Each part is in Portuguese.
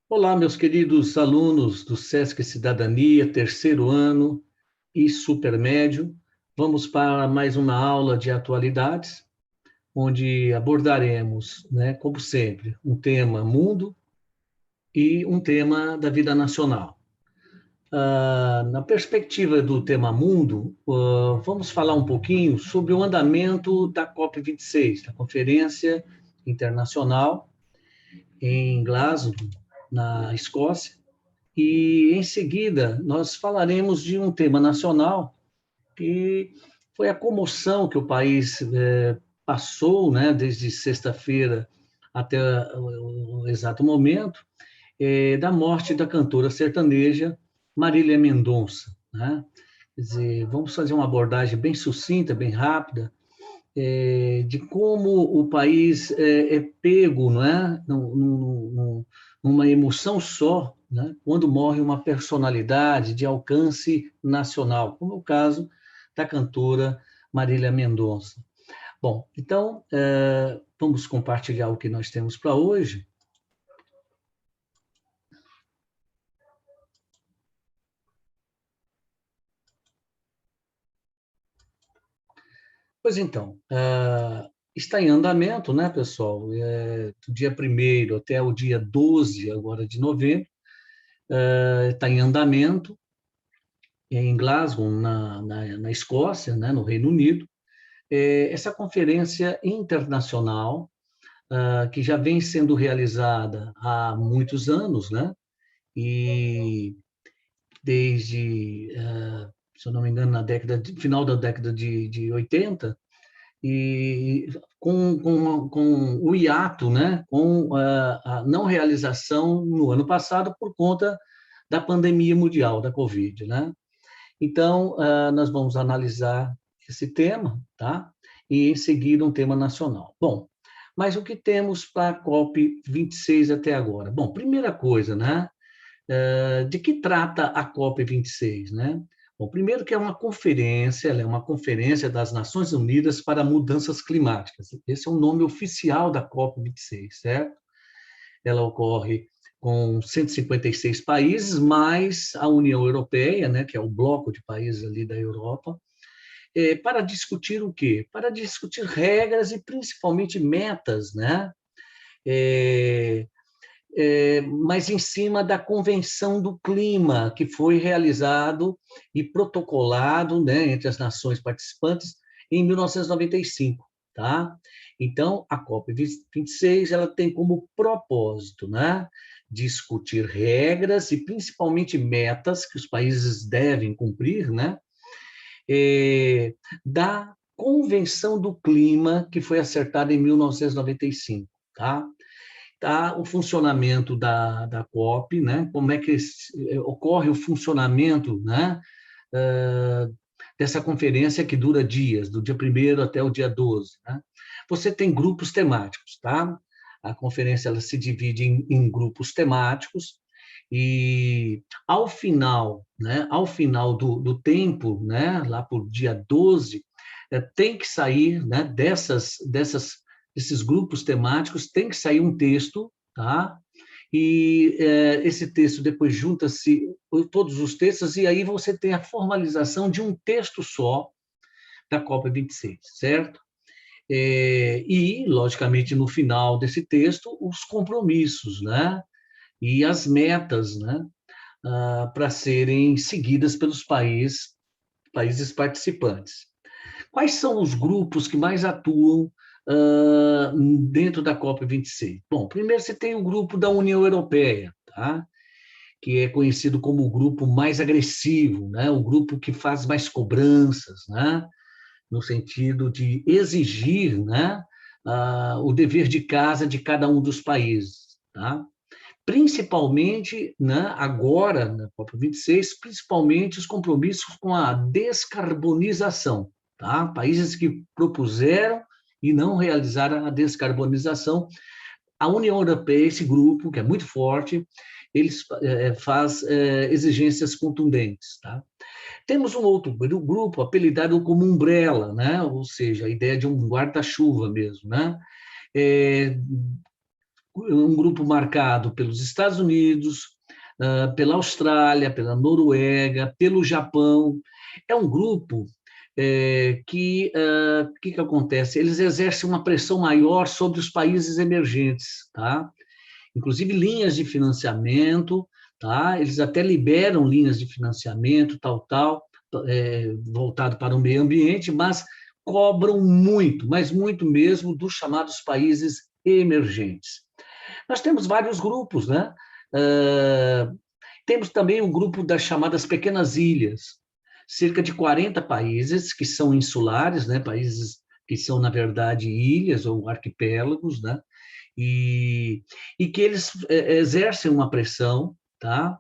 Olá, meus queridos alunos do SESC Cidadania, terceiro ano e supermédio. Vamos para mais uma aula de atualidades, onde abordaremos, como sempre, um tema mundo e um tema da vida nacional. Na perspectiva do tema mundo, vamos falar um pouquinho sobre o andamento da COP26, da Conferência Internacional em Glasgow, na Escócia. E, em seguida, nós falaremos de um tema nacional, que foi a comoção que o país passou, né, desde sexta-feira até o exato momento, da morte da cantora sertaneja Marília Mendonça, né? Quer dizer, vamos fazer uma abordagem bem sucinta, bem rápida, de como o país é pego, não é? Numa emoção só, né? Quando morre uma personalidade de alcance nacional, como é o caso da cantora Marília Mendonça. Bom, então, vamos compartilhar o que nós temos para hoje. Pois então, está em andamento, né, pessoal? Do dia 1º até o dia 12 agora de novembro, está em andamento em Glasgow, na Escócia, né, no Reino Unido, essa conferência internacional, que já vem sendo realizada há muitos anos, né, e desde, se eu não me engano, final da década de 80, e com o hiato, né, com a não realização no ano passado por conta da pandemia mundial da Covid, né? Então, nós vamos analisar esse tema, tá? E em seguida um tema nacional. Bom, mas o que temos para a COP26 até agora? Bom, primeira coisa, né? De que trata a COP26, né? Bom, primeiro que é uma conferência, ela é uma conferência das Nações Unidas para Mudanças Climáticas. Esse é o nome oficial da COP26, certo? Ela ocorre com 156 países, mais a União Europeia, né, que é o bloco de países ali da Europa, para discutir o quê? Para discutir regras e principalmente metas, né? É, mas em cima da Convenção do Clima, que foi realizado e protocolado, né, entre as nações participantes em 1995, tá? Então, a COP26 ela tem como propósito, né, discutir regras e principalmente metas que os países devem cumprir, né, da Convenção do Clima que foi acertada em 1995, tá? Tá o funcionamento da COP, né? Como é que ocorre o funcionamento, né? Dessa conferência que dura dias, do dia 1º até o dia 12, né? Você tem grupos temáticos, tá? A conferência ela se divide em grupos temáticos e ao final, né? Ao final do tempo, né? Lá por dia 12, tem que sair, né? Desses grupos temáticos tem que sair um texto, tá? E esse texto depois junta-se todos os textos e aí você tem a formalização de um texto só da COP26, certo? E, logicamente, no final desse texto, os compromissos, né? E as metas, né? Para serem seguidas pelos países participantes. Quais são os grupos que mais atuam dentro da COP26? Bom, primeiro você tem o grupo da União Europeia, tá? Que é conhecido como o grupo mais agressivo, né? O grupo que faz mais cobranças, né? No sentido de exigir, né? O dever de casa de cada um dos países, tá? Principalmente, né, agora, na COP26, principalmente os compromissos com a descarbonização, tá? Países que propuseram e não realizaram a descarbonização. A União Europeia, esse grupo, que é muito forte, eles faz exigências contundentes, tá? Temos um outro grupo apelidado como Umbrella, né? Ou seja, a ideia de um guarda-chuva mesmo, né? É, um grupo marcado pelos Estados Unidos, pela Austrália, pela Noruega, pelo Japão. É um grupo que acontece? Eles exercem uma pressão maior sobre os países emergentes, tá? Inclusive linhas de financiamento, tá? Eles até liberam linhas de financiamento, voltado para o meio ambiente, mas cobram muito, mas muito mesmo, dos chamados países emergentes. Nós temos vários grupos, né? Temos também o grupo das chamadas pequenas ilhas, cerca de 40 países que são insulares, né? Países que são, na verdade, ilhas ou arquipélagos, né? E que eles exercem uma pressão, tá?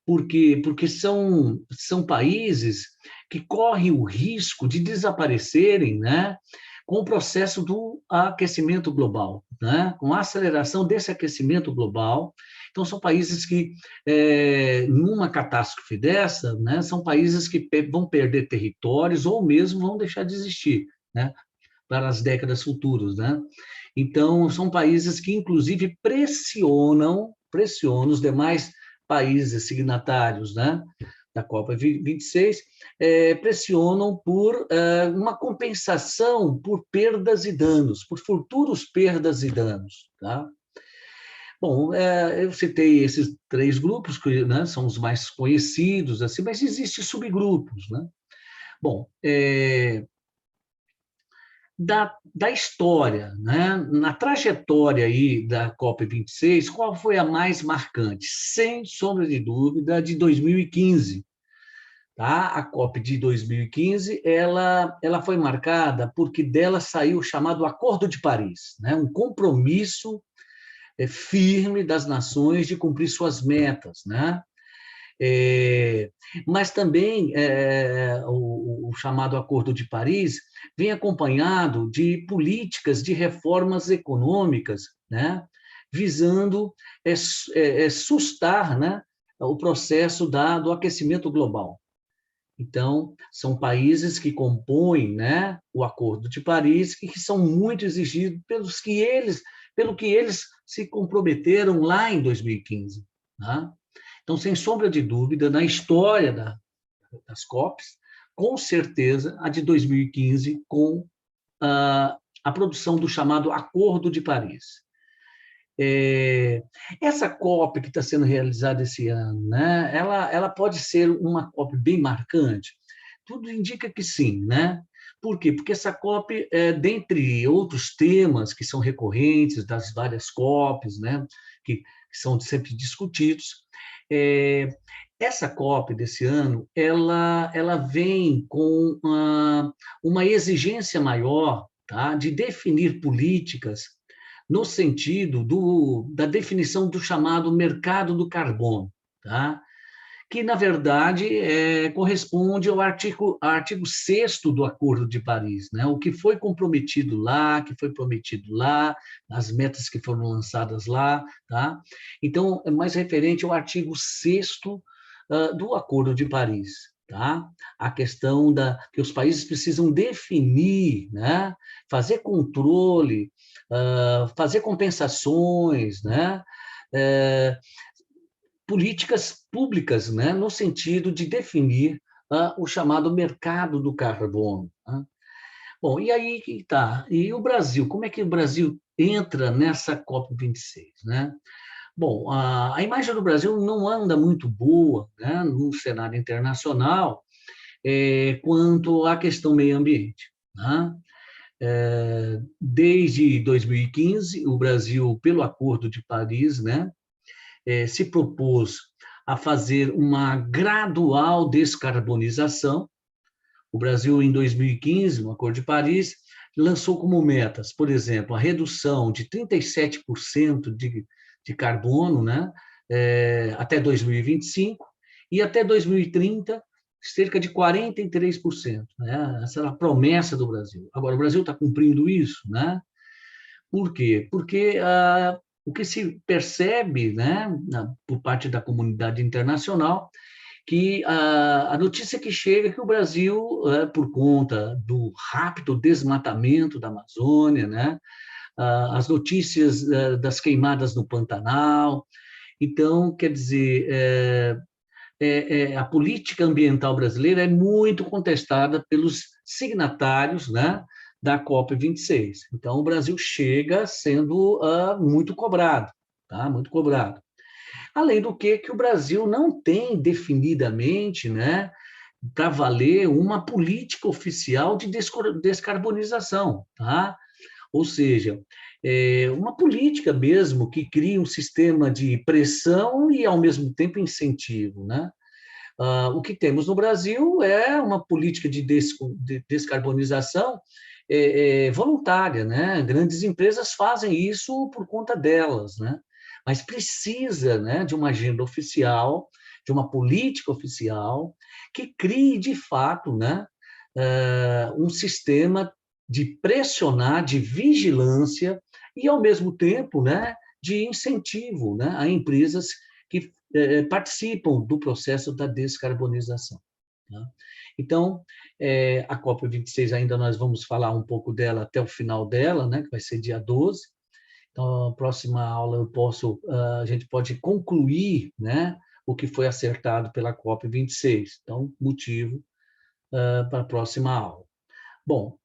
Porque são países que correm o risco de desaparecerem, né? Com o processo do aquecimento global, né? Com a aceleração desse aquecimento global. Então, são países que, numa catástrofe dessa, né? São países que vão perder territórios ou mesmo vão deixar de existir, né? Para as décadas futuras, né? Então, são países que, inclusive, pressionam os demais países signatários, né, da Copa 26, pressionam por uma compensação por perdas e danos, por futuros perdas e danos, tá? Bom, eu citei esses 3 grupos, que, né, são os mais conhecidos, assim, mas existem subgrupos, né? Bom, da história, né? Na trajetória aí da COP26, qual foi a mais marcante? Sem sombra de dúvida, de 2015. Tá? A COP de 2015 ela foi marcada porque dela saiu o chamado Acordo de Paris, né? Um compromisso firme das nações de cumprir suas metas, né? Mas também o chamado Acordo de Paris vem acompanhado de políticas de reformas econômicas, né, visando sustar, né, o processo do aquecimento global. Então, são países que compõem, né, o Acordo de Paris e que são muito exigidos pelo que eles se comprometeram lá em 2015. Né? Então, sem sombra de dúvida, na história das COPs, com certeza, a de 2015, com a produção do chamado Acordo de Paris. Essa COP que está sendo realizada esse ano, né, ela pode ser uma COP bem marcante? Tudo indica que sim, né? Por quê? Porque essa COP, dentre outros temas que são recorrentes das várias COPs, né, que são sempre discutidos, essa COP desse ano, ela vem com uma exigência maior, tá, de definir políticas no sentido da definição do chamado mercado do carbono, tá? Que, na verdade, corresponde ao artigo 6º do Acordo de Paris, né? O que foi comprometido lá, que foi prometido lá, as metas que foram lançadas lá, tá? Então, é mais referente ao artigo 6º do Acordo de Paris, tá? A questão que os países precisam definir, né? Fazer controle, fazer compensações, né? Políticas públicas, né, no sentido de definir o chamado mercado do carbono. Tá? Bom, e aí que está. E o Brasil? Como é que o Brasil entra nessa COP26? Né? Bom, a imagem do Brasil não anda muito boa, né, no cenário internacional quanto à questão meio ambiente. Né? Desde 2015, o Brasil, pelo Acordo de Paris, né, se propôs a fazer uma gradual descarbonização. O Brasil, em 2015, no Acordo de Paris, lançou como metas, por exemplo, a redução de 37% de carbono, né, até 2025, e até 2030, cerca de 43%. Né? Essa era a promessa do Brasil. Agora, o Brasil está cumprindo isso, né? Por quê? Porque o que se percebe, né, por parte da comunidade internacional, que a notícia que chega é que o Brasil, por conta do rápido desmatamento da Amazônia, né, as notícias das queimadas no Pantanal. Então, quer dizer, a política ambiental brasileira é muito contestada pelos signatários, né, da COP26. Então, o Brasil chega sendo muito cobrado, tá? Muito cobrado. Além do que o Brasil não tem definidamente, né, para valer uma política oficial de descarbonização, tá? Ou seja, uma política mesmo que cria um sistema de pressão e, ao mesmo tempo, incentivo, né? O que temos no Brasil é uma política de descarbonização voluntária, né? Grandes empresas fazem isso por conta delas, né? Mas precisa, né, de uma agenda oficial, de uma política oficial que crie, de fato, né, um sistema de pressionar, de vigilância e, ao mesmo tempo, né, de incentivo, né, a empresas que participam do processo da descarbonização. Tá? Então, a COP26 ainda nós vamos falar um pouco dela até o final dela, né, que vai ser dia 12. Então, a próxima aula a gente pode concluir, né, o que foi acertado pela COP26. Então, motivo para a próxima aula. Bom,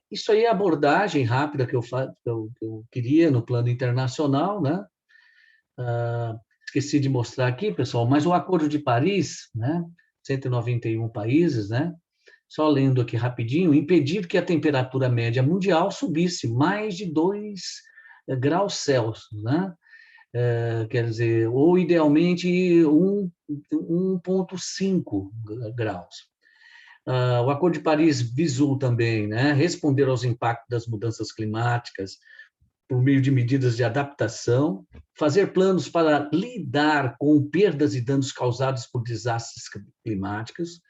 isso aí é a abordagem rápida que eu queria no plano internacional, né? Esqueci de mostrar aqui, pessoal, mas o Acordo de Paris, né? 191 países, né? Só lendo aqui rapidinho, impedir que a temperatura média mundial subisse mais de 2 graus Celsius, né? Quer dizer, ou idealmente 1,5 graus. O Acordo de Paris visou também, né, responder aos impactos das mudanças climáticas por meio de medidas de adaptação, fazer planos para lidar com perdas e danos causados por desastres climáticos,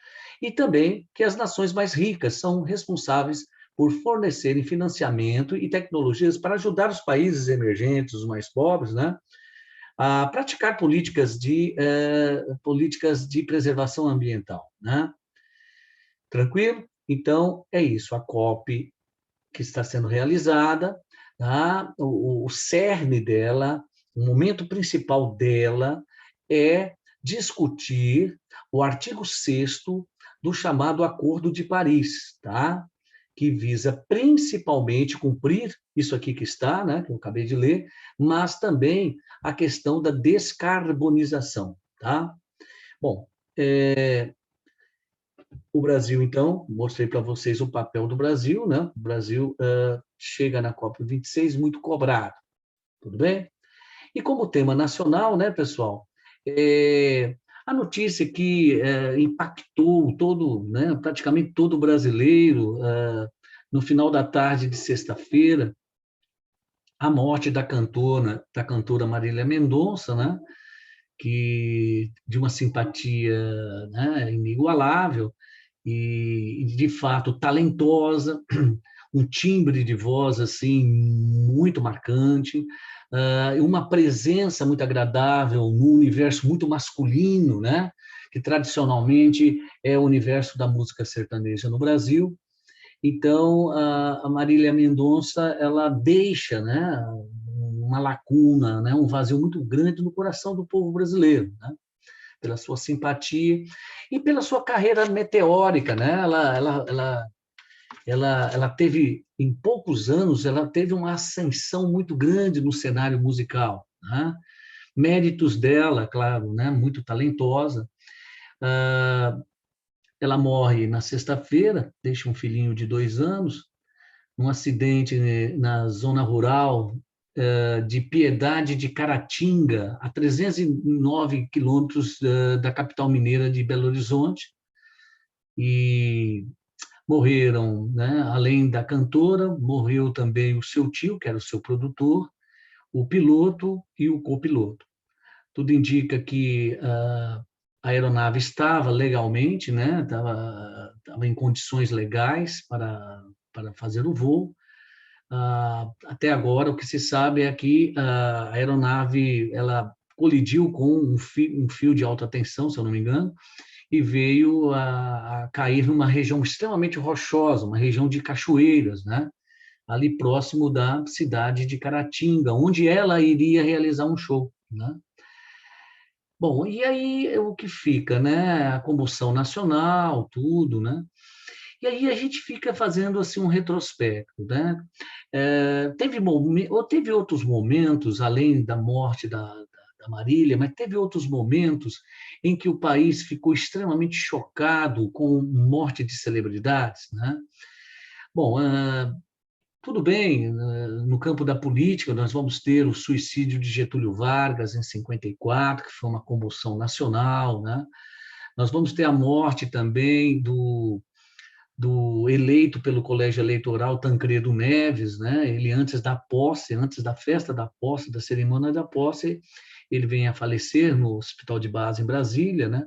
e também que as nações mais ricas são responsáveis por fornecerem financiamento e tecnologias para ajudar os países emergentes, os mais pobres, né, a praticar políticas de preservação ambiental, né? Tranquilo? Então, é isso, a COP que está sendo realizada, tá? O cerne dela, o momento principal dela é discutir o artigo 6º do chamado Acordo de Paris, tá? Que visa principalmente cumprir isso aqui que está, né, que eu acabei de ler, mas também a questão da descarbonização, tá? Bom, o Brasil, então, mostrei para vocês o papel do Brasil, né? O Brasil chega na COP26 muito cobrado, tudo bem? E como tema nacional, né, pessoal, a notícia que impactou né, praticamente todo brasileiro, no final da tarde de sexta-feira, a morte da cantora Marília Mendonça, né, que de uma simpatia, né, inigualável, e de fato talentosa, um timbre de voz assim muito marcante, uma presença muito agradável no universo muito masculino, né, que tradicionalmente é o universo da música sertaneja no Brasil. Então, a Marília Mendonça, ela deixa, né, uma lacuna, né, um vazio muito grande no coração do povo brasileiro, né? Pela sua simpatia e pela sua carreira meteórica, né? Ela teve, em poucos anos, ela teve uma ascensão muito grande no cenário musical, né? Méritos dela, claro, né? Muito talentosa. Ela morre na sexta-feira, deixa um filhinho de 2 anos, num acidente na zona rural de Piedade de Caratinga, a 309 quilômetros da capital mineira de Belo Horizonte, e morreram, né, além da cantora, morreu também o seu tio, que era o seu produtor, o piloto e o copiloto. Tudo indica que a aeronave estava legalmente, né, estava em condições legais para fazer o voo. Até agora, o que se sabe é que a aeronave ela colidiu com um fio de alta tensão, se eu não me engano, e veio a cair numa região extremamente rochosa, uma região de cachoeiras, né? ali próximo da cidade de Caratinga, onde ela iria realizar um show, né? Bom, e aí o que fica, né? A comoção nacional, tudo, né? E aí a gente fica fazendo assim um retrospecto, né? Teve outros momentos, além da morte da Marília, mas teve outros momentos em que o país ficou extremamente chocado com morte de celebridades, né? Bom, tudo bem, no campo da política, nós vamos ter o suicídio de Getúlio Vargas em 54, que foi uma comoção nacional, né? Nós vamos ter a morte também do eleito pelo Colégio Eleitoral Tancredo Neves, né? Ele antes da posse, antes da festa da posse, da cerimônia da posse, ele vem a falecer no Hospital de Base em Brasília, né?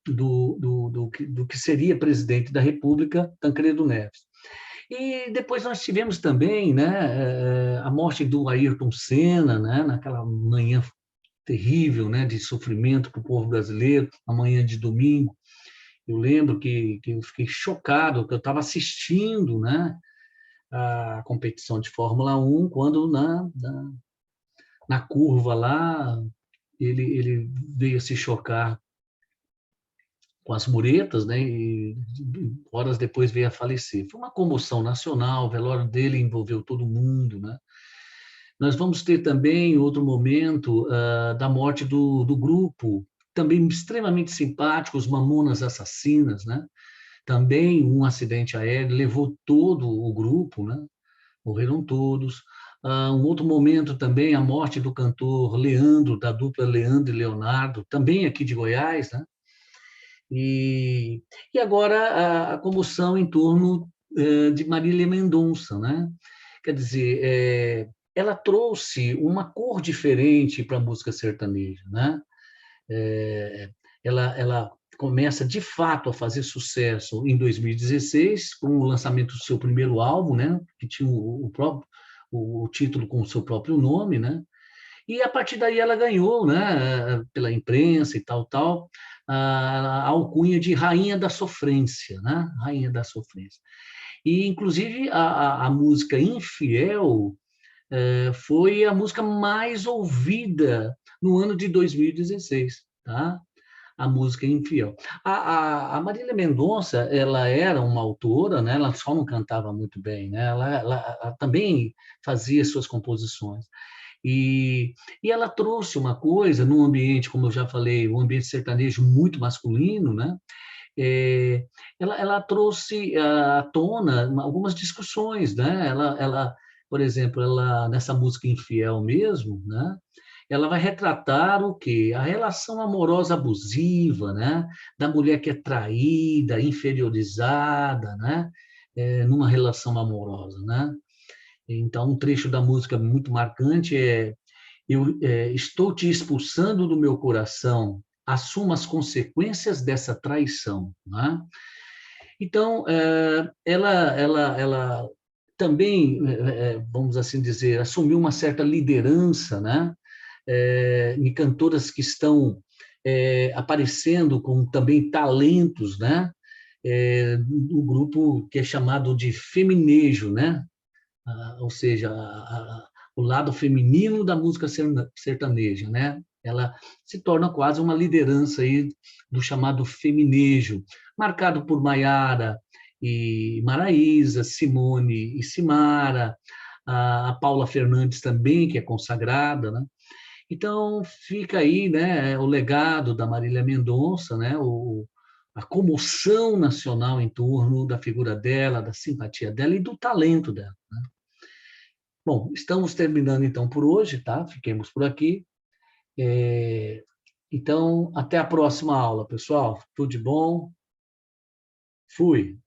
Do que seria presidente da República, Tancredo Neves. E depois nós tivemos também, né, a morte do Ayrton Senna, né, naquela manhã terrível, né, de sofrimento para o povo brasileiro, a manhã de domingo. Eu lembro que eu fiquei chocado, que eu estava assistindo, né, a competição de Fórmula 1, quando na curva lá, ele veio a se chocar com as muretas, né, e horas depois veio a falecer. Foi uma comoção nacional, o velório dele envolveu todo mundo, né. Nós vamos ter também outro momento da morte do grupo, também extremamente simpático, os Mamonas Assassinas, né? Também um acidente aéreo levou todo o grupo, né? Morreram todos. Um outro momento também, a morte do cantor Leandro, da dupla Leandro e Leonardo, também aqui de Goiás, né? E agora a comoção em torno de Marília Mendonça, né? Quer dizer, ela trouxe uma cor diferente para a música sertaneja, né? Ela começa de fato a fazer sucesso em 2016 com o lançamento do seu primeiro álbum, né? Que tinha o título com o seu próprio nome, né? E a partir daí ela ganhou, né? Pela imprensa e tal, a alcunha de Rainha da Sofrência, né? Rainha da Sofrência. E, inclusive, a música Infiel foi a música mais ouvida no ano de 2016, tá? A música Infiel. A Marília Mendonça, ela era uma autora, né? Ela só não cantava muito bem, né? Ela também fazia suas composições. E ela trouxe uma coisa num ambiente, como eu já falei, um ambiente sertanejo muito masculino, né? É, ela trouxe à tona algumas discussões, né? Por exemplo, ela nessa música Infiel mesmo, né? Ela vai retratar o quê? A relação amorosa abusiva, né? Da mulher que é traída, inferiorizada, né? Numa relação amorosa, né? Então, um trecho da música muito marcante é: eu estou te expulsando do meu coração, assuma as consequências dessa traição, né? Então, ela também, vamos assim dizer, assumiu uma certa liderança, né? Em cantoras que estão aparecendo com também talentos, né? Um grupo que é chamado de feminejo, né? Ou seja, o lado feminino da música sertaneja, né? Ela se torna quase uma liderança aí do chamado feminejo, marcado por Maiara e Maraísa, Simone e Simara, a Paula Fernandes também, que é consagrada, né? Então, fica aí, né, o legado da Marília Mendonça, né, a comoção nacional em torno da figura dela, da simpatia dela e do talento dela. Bom, estamos terminando então por hoje, tá? Fiquemos por aqui. Então, até a próxima aula, pessoal. Tudo de bom? Fui.